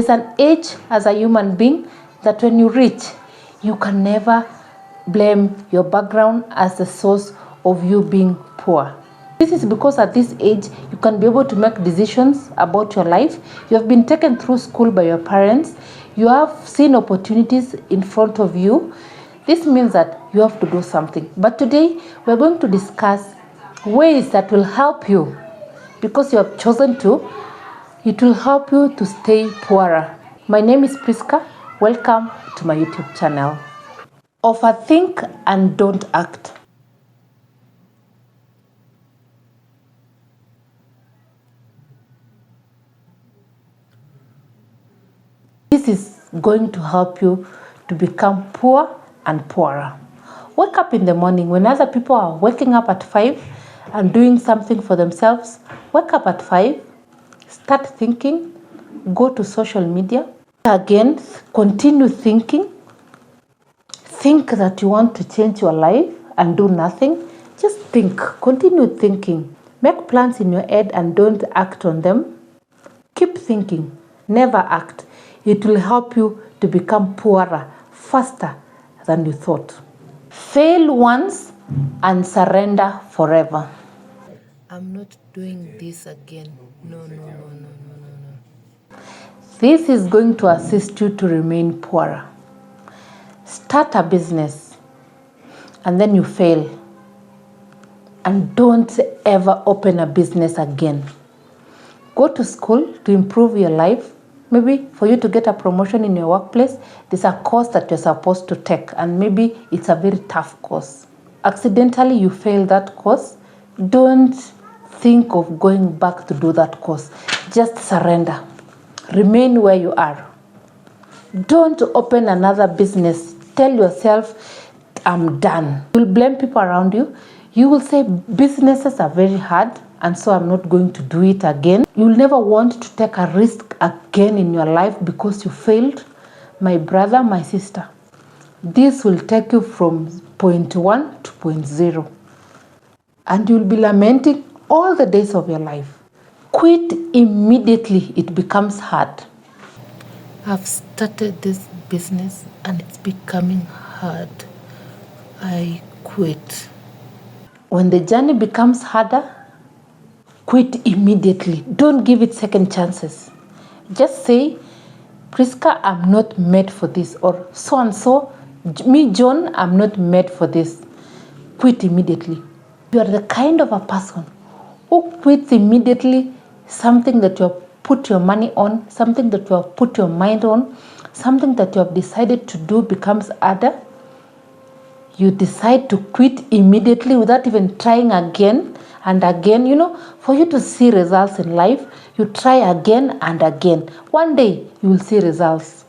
There's an age as a human being that when you reach, you can never blame your background as the source of you being poor. This is because at this age, you can be able to make decisions about your life. You have been taken through school by your parents. You have seen opportunities in front of you. This means that you have to do something. But today, we're going to discuss ways that will help you, because you have chosen to. It will help you to stay poorer. My name is Priska. Welcome to my YouTube channel. Overthink and don't act. This is going to help you to become poor and poorer. Wake up in the morning when other people are waking up at 5 and doing something for themselves. Wake up at 5, start thinking, go to social media. Again, continue thinking. Think that you want to change your life and do nothing. Just think, continue thinking. Make plans in your head and don't act on them. Keep thinking, never act. It will help you to become poorer faster than you thought. Fail once and surrender forever. I'm not doing this again. No. This is going to assist you to remain poorer. Start a business and then you fail. And don't ever open a business again. Go to school to improve your life. Maybe for you to get a promotion in your workplace, there's a course that you're supposed to take, and maybe it's a very tough course. Accidentally, you fail that course. Don't think of going back to do that course. Just surrender. Remain where you are. Don't open another business. Tell yourself, I'm done. You'll blame people around you. You will say businesses are very hard, and so I'm not going to do it again. You'll never want to take a risk again in your life because you failed. My brother, my sister, this will take you from point 1 to point 0. And you'll be lamenting all the days of your life. Quit immediately. It becomes hard. I've started this business and it's becoming hard. I quit. When the journey becomes harder, quit immediately. Don't give it second chances. Just say, Priska, I'm not made for this. Or so and so, me, John, I'm not made for this. Quit immediately. You are the kind of a person who quits immediately something that you have put your money on, something that you have put your mind on, something that you have decided to do becomes harder. You decide to quit immediately without even trying again and again. For you to see results in life, you try again and again. One day, you will see results.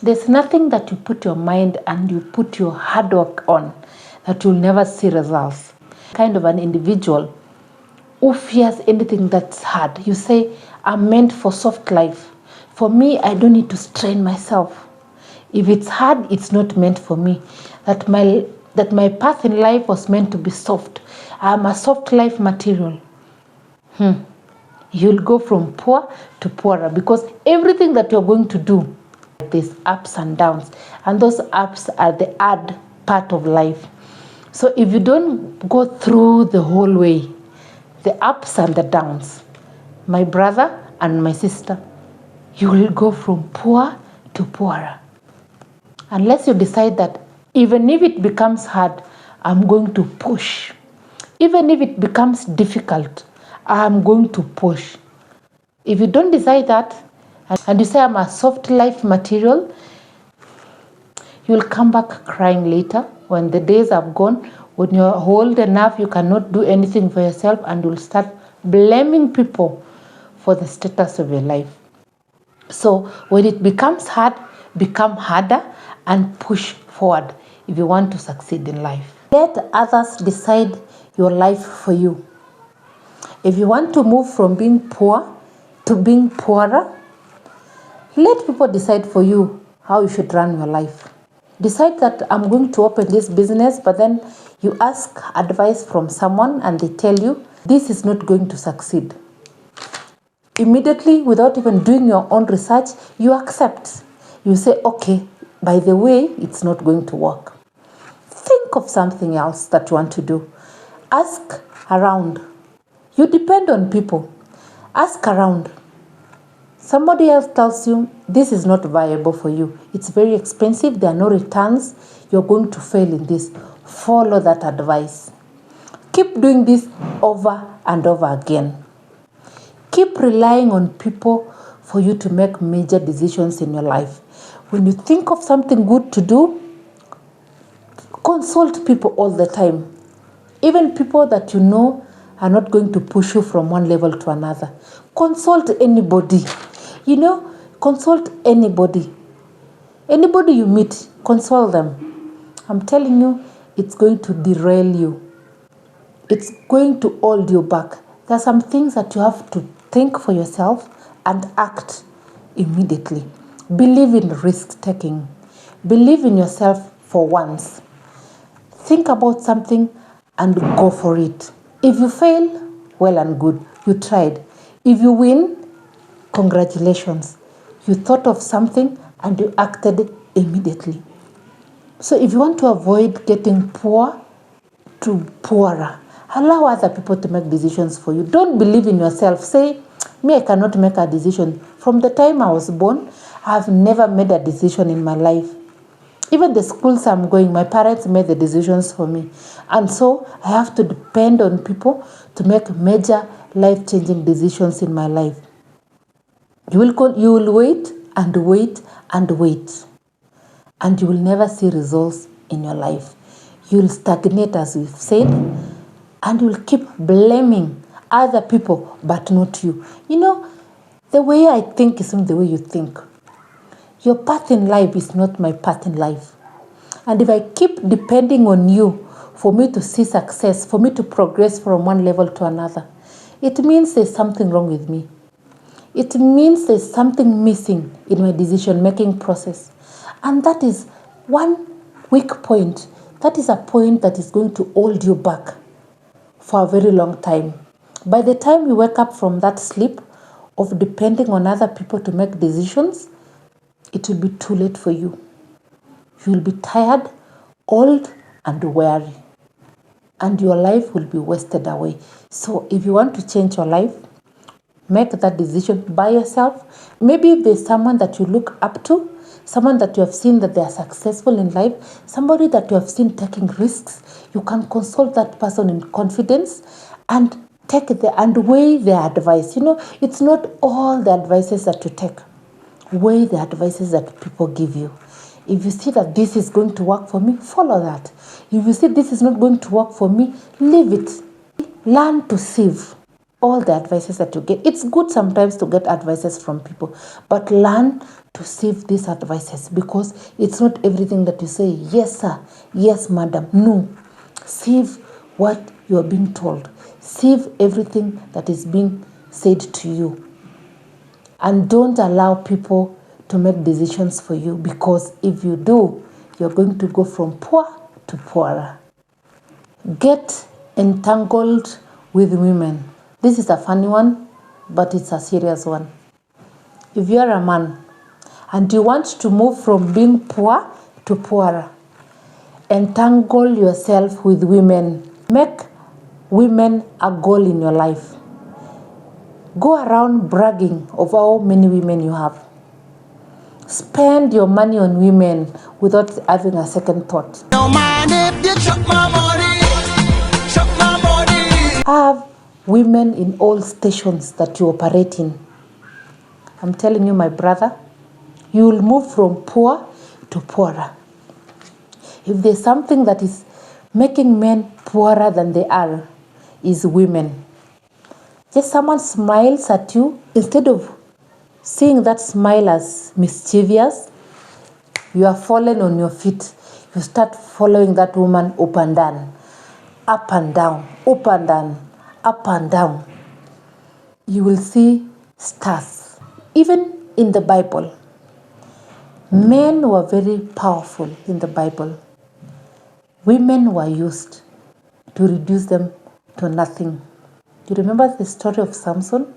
There's nothing that you put your mind and you put your hard work on that you'll never see results. Kind of an individual who fears anything that's hard. You say, I'm meant for soft life. For me, I don't need to strain myself. If it's hard, it's not meant for me. That my path in life was meant to be soft. I'm a soft life material. You'll go from poor to poorer because everything that you're going to do, there's ups and downs. And those ups are the hard part of life. So if you don't go through the whole way, the ups and the downs, my brother and my sister, you will go from poor to poorer. Unless you decide that even if it becomes hard, I'm going to push. Even if it becomes difficult, I'm going to push. If you don't decide that, and you say I'm a soft life material, you'll come back crying later when the days have gone, when you're old enough, you cannot do anything for yourself, and you'll start blaming people for the status of your life. So when it becomes hard, become harder and push forward if you want to succeed in life. Let others decide your life for you. If you want to move from being poor to being poorer, let people decide for you how you should run your life. Decide that I'm going to open this business, but then you ask advice from someone and they tell you this is not going to succeed. immediately, without even doing your own research, you accept. You say, okay, by the way, it's not going to work. Think of something else that you want to do. Ask around. You depend on people. Ask around. Somebody else tells you this is not viable for you. It's very expensive. There are no returns. You're going to fail in this. Follow that advice. Keep doing this over and over again. Keep relying on people for you to make major decisions in your life. When you think of something good to do, consult people all the time. Even people that you know are not going to push you from one level to another. Consult anybody. Consult anybody. Anybody you meet, consult them. I'm telling you, it's going to derail you. It's going to hold you back. There are some things that you have to think for yourself and act immediately. Believe in risk-taking. Believe in yourself for once. Think about something and go for it. If you fail, well and good. You tried. If you win, congratulations. You thought of something and you acted immediately. So if you want to avoid getting poor to poorer, allow other people to make decisions for you. Don't believe in yourself. Say, me, I cannot make a decision. From the time I was born, I have never made a decision in my life. Even the schools I'm going, my parents made the decisions for me. And so I have to depend on people to make major life-changing decisions in my life. You will wait and wait and wait. And you will never see results in your life. You will stagnate, as we've said, and you will keep blaming other people, but not you. The way I think isn't the way you think. Your path in life is not my path in life. And if I keep depending on you for me to see success, for me to progress from one level to another, it means there's something wrong with me. It means there's something missing in my decision-making process. And that is one weak point. That is a point that is going to hold you back for a very long time. By the time you wake up from that sleep of depending on other people to make decisions, it will be too late for you. You will be tired, old, and weary. And your life will be wasted away. So if you want to change your life, make that decision by yourself. Maybe if there's someone that you look up to, someone that you have seen that they are successful in life, somebody that you have seen taking risks, you can consult that person in confidence and weigh their advice. It's not all the advices that you take. Weigh the advices that people give you. If you see that this is going to work for me, follow that. If you see this is not going to work for me, leave it. Learn to sieve all the advices that you get. It's good sometimes to get advices from people, but learn to sieve these advices, because it's not everything that you say, yes sir, yes madam. No. Sieve what you are being told. Sieve everything that is being said to you. And don't allow people to make decisions for you, because if you do, you're going to go from poor to poorer. Get entangled with women. This is a funny one, but it's a serious one. If you're a man and you want to move from being poor to poorer, entangle yourself with women. Make women a goal in your life. Go around bragging of how many women you have. Spend your money on women without having a second thought. Don't mind if you chuck my money, chuck my money. Have women in all stations that you operate in. I'm telling you, my brother, you will move from poor to poorer. If there's something that is making men poorer than they are, is women. Just someone smiles at you, instead of seeing that smile as mischievous, you are fallen on your feet. You start following that woman up and down, up and down, up and down, up and down. You will see stars. Even in the Bible, men were very powerful in the Bible. Women were used to reduce them to nothing. You remember the story of Samson?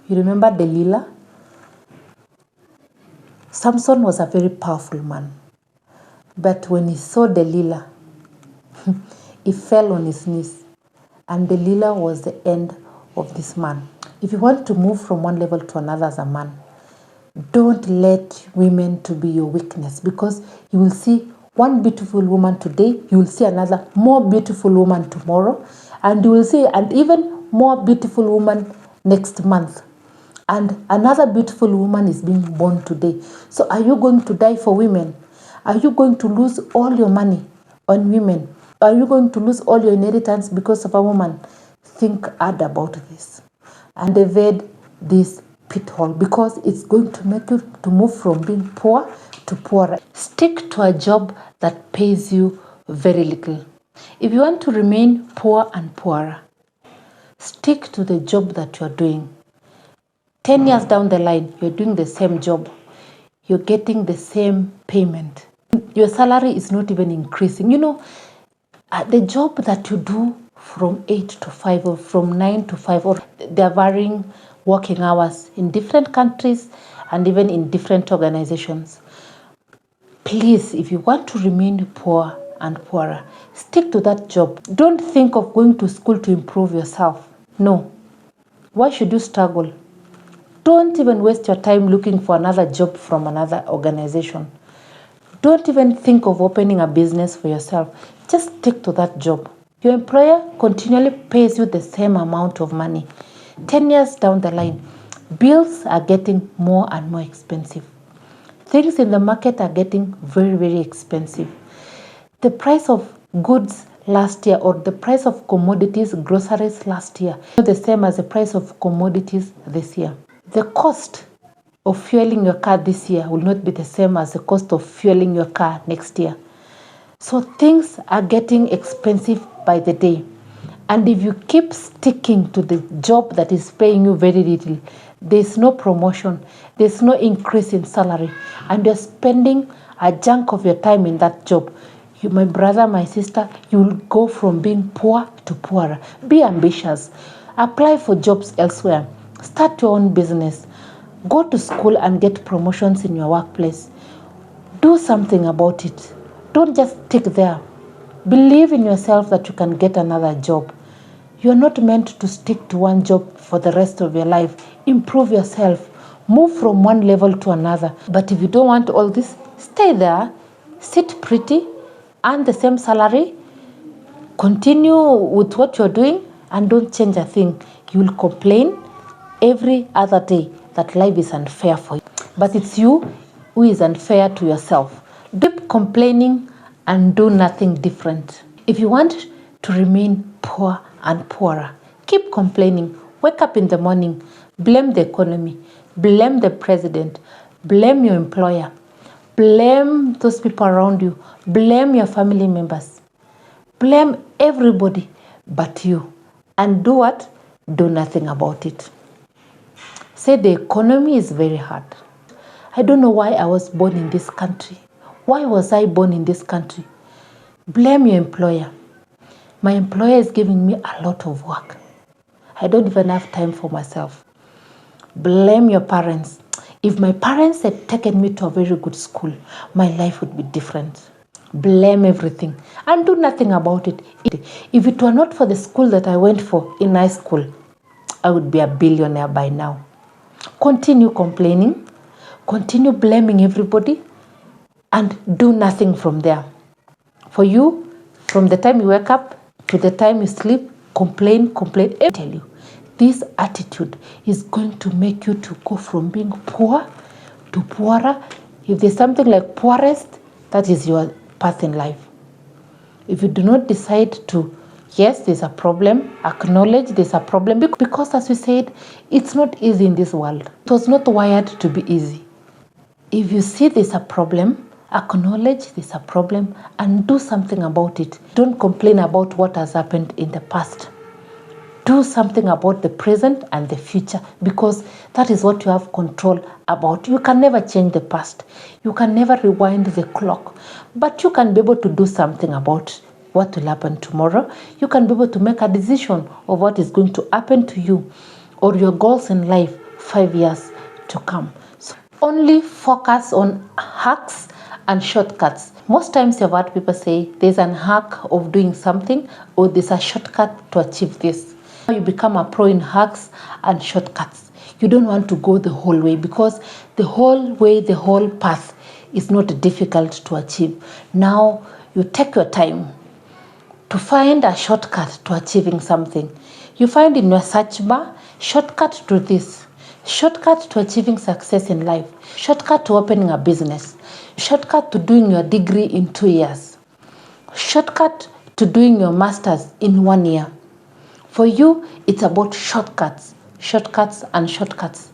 You remember Delilah? Samson was a very powerful man. But when he saw Delilah, he fell on his knees. And Delilah was the end of this man. If you want to move from one level to another as a man, don't let women to be your weakness, because you will see one beautiful woman today, you will see another more beautiful woman tomorrow, and you will see an even more beautiful woman next month. And another beautiful woman is being born today. So are you going to die for women? Are you going to lose all your money on women? Are you going to lose all your inheritance because of a woman? Think hard about this and evade this pithole, because it's going to make you to move from being poor to poorer. Stick to a job that pays you very little. If you want to remain poor and poorer, stick to the job that you're doing. 10 years down the line, you're doing the same job. You're getting the same payment. Your salary is not even increasing. You know, the job that you do from 8 to 5 or from 9 to 5, or they're varying working hours in different countries and even in different organizations. Please, if you want to remain poor and poorer, stick to that job. Don't think of going to school to improve yourself. No. Why should you struggle? Don't even waste your time looking for another job from another organization. Don't even think of opening a business for yourself. Just stick to that job. Your employer continually pays you the same amount of money. 10 years down the line, bills are getting more and more expensive. Things in the market are getting very, very expensive. The price of goods last year, or the price of commodities, groceries last year, not the same as the price of commodities this year. The cost of fueling your car this year will not be the same as the cost of fueling your car next year. So things are getting expensive by the day. And if you keep sticking to the job that is paying you very little, there's no promotion, there's no increase in salary, and you're spending a chunk of your time in that job. You, my brother, my sister, you will go from being poor to poorer. Be ambitious. Apply for jobs elsewhere. Start your own business. Go to school and get promotions in your workplace. Do something about it. Don't just stick there. Believe in yourself that you can get another job. You're not meant to stick to one job for the rest of your life. Improve yourself. Move from one level to another. But if you don't want all this, stay there. Sit pretty. Earn the same salary. Continue with what you're doing and don't change a thing. You will complain every other day that life is unfair for you. But it's you who is unfair to yourself. Keep complaining and do nothing different. If you want to remain poor and poorer, keep complaining. Wake up in the morning, blame the economy, blame the president, blame your employer, blame those people around you, blame your family members, blame everybody but you. And do what? Do nothing about it. Say the economy is very hard. I don't know why I was born in this country. Why was I born in this country? Blame your employer. My employer is giving me a lot of work. I don't even have time for myself. Blame your parents. If my parents had taken me to a very good school, my life would be different. Blame everything and do nothing about it. If it were not for the school that I went for in high school, I would be a billionaire by now. Continue complaining, continue blaming everybody, and do nothing from there. For you, from the time you wake up to the time you sleep, complain. I tell you, this attitude is going to make you to go from being poor to poorer. If there's something like poorest, that is your path in life. If you do not decide to, yes, there's a problem, acknowledge there's a problem, because as we said, it's not easy in this world. It was not wired to be easy. If you see there's a problem, acknowledge there's a problem and do something about it. Don't complain about what has happened in the past. Do something about the present and the future, because that is what you have control about. You can never change the past. You can never rewind the clock. But you can be able to do something about what will happen tomorrow. You can be able to make a decision of what is going to happen to you or your goals in life 5 years to come. So only focus on hacks and shortcuts. Most times you've heard people say there's an hack of doing something or there's a shortcut to achieve this. You become a pro in hacks and shortcuts. You don't want to go the whole way because the whole way, the whole path is not difficult to achieve. Now you take your time to find a shortcut to achieving something. You find in your search bar, shortcut to this, shortcut to achieving success in life, shortcut to opening a business, shortcut to doing your degree in 2 years, shortcut to doing your master's in 1 year. For you, it's about shortcuts, shortcuts and shortcuts.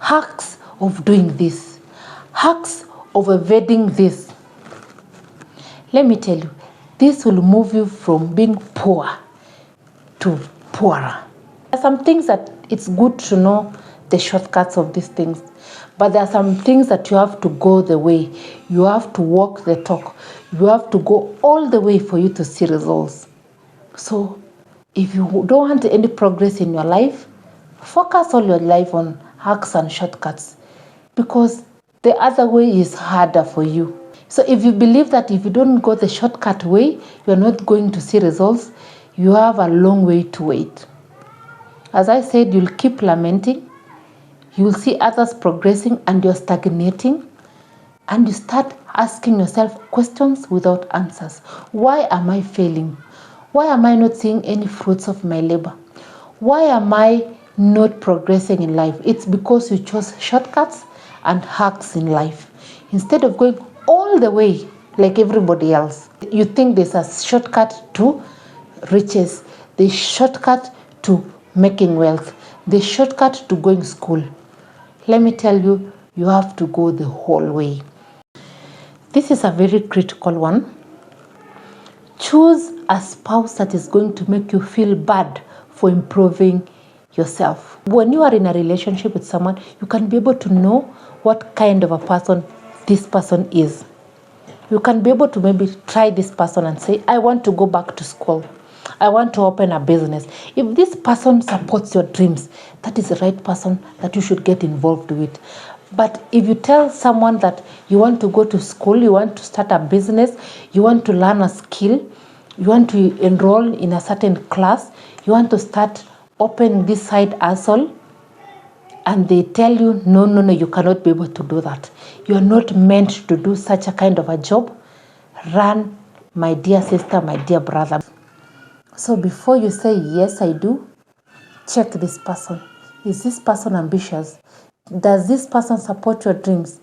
Hacks of doing this, hacks of evading this. Let me tell you, this will move you from being poor to poorer. There are some things that it's good to know the shortcuts of these things, but there are some things that you have to go the way. You have to walk the talk. You have to go all the way for you to see results. So if you don't want any progress in your life, focus all your life on hacks and shortcuts because the other way is harder for you. So if you believe that if you don't go the shortcut way, you're not going to see results, you have a long way to wait. As I said, you'll keep lamenting, you'll see others progressing and you're stagnating, and you start asking yourself questions without answers. Why am I failing? Why am I not seeing any fruits of my labor? Why am I not progressing in life? It's because you chose shortcuts and hacks in life. Instead of going all the way like everybody else, you think there's a shortcut to riches, the shortcut to making wealth, the shortcut to going to school. Let me tell you, you have to go the whole way. This is a very critical one. Choose a spouse that is going to make you feel bad for improving yourself. When you are in a relationship with someone, you can be able to know what kind of a person this person is. You can be able to maybe try this person and say, I want to go back to school. I want to open a business. If this person supports your dreams, that is the right person that you should get involved with. But if you tell someone that you want to go to school, you want to start a business, you want to learn a skill, you want to enroll in a certain class, you want to start open this side hustle, and they tell you, no, you cannot be able to do that. You are not meant to do such a kind of a job. Run, my dear sister, my dear brother. So before you say, yes, I do, check this person. Is this person ambitious? Does this person support your dreams?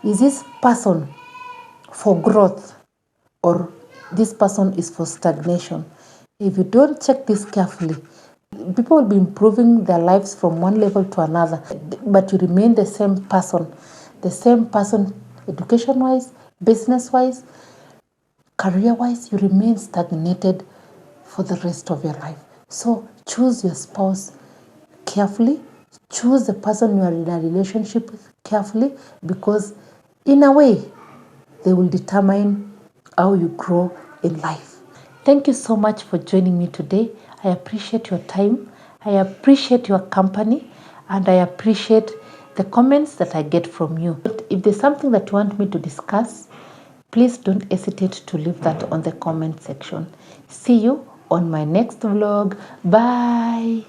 Is this person for growth or this person is for stagnation? If you don't check this carefully, people will be improving their lives from one level to another, but you remain the same person education-wise, business-wise, career-wise, you remain stagnated for the rest of your life. So choose your spouse carefully, choose the person you are in a relationship with carefully, because in a way, they will determine how you grow in life. Thank you so much for joining me today. I appreciate your time. I appreciate your company, and I appreciate the comments that I get from you. But if there's something that you want me to discuss, please don't hesitate to leave that on the comment section. See you on my next vlog. Bye.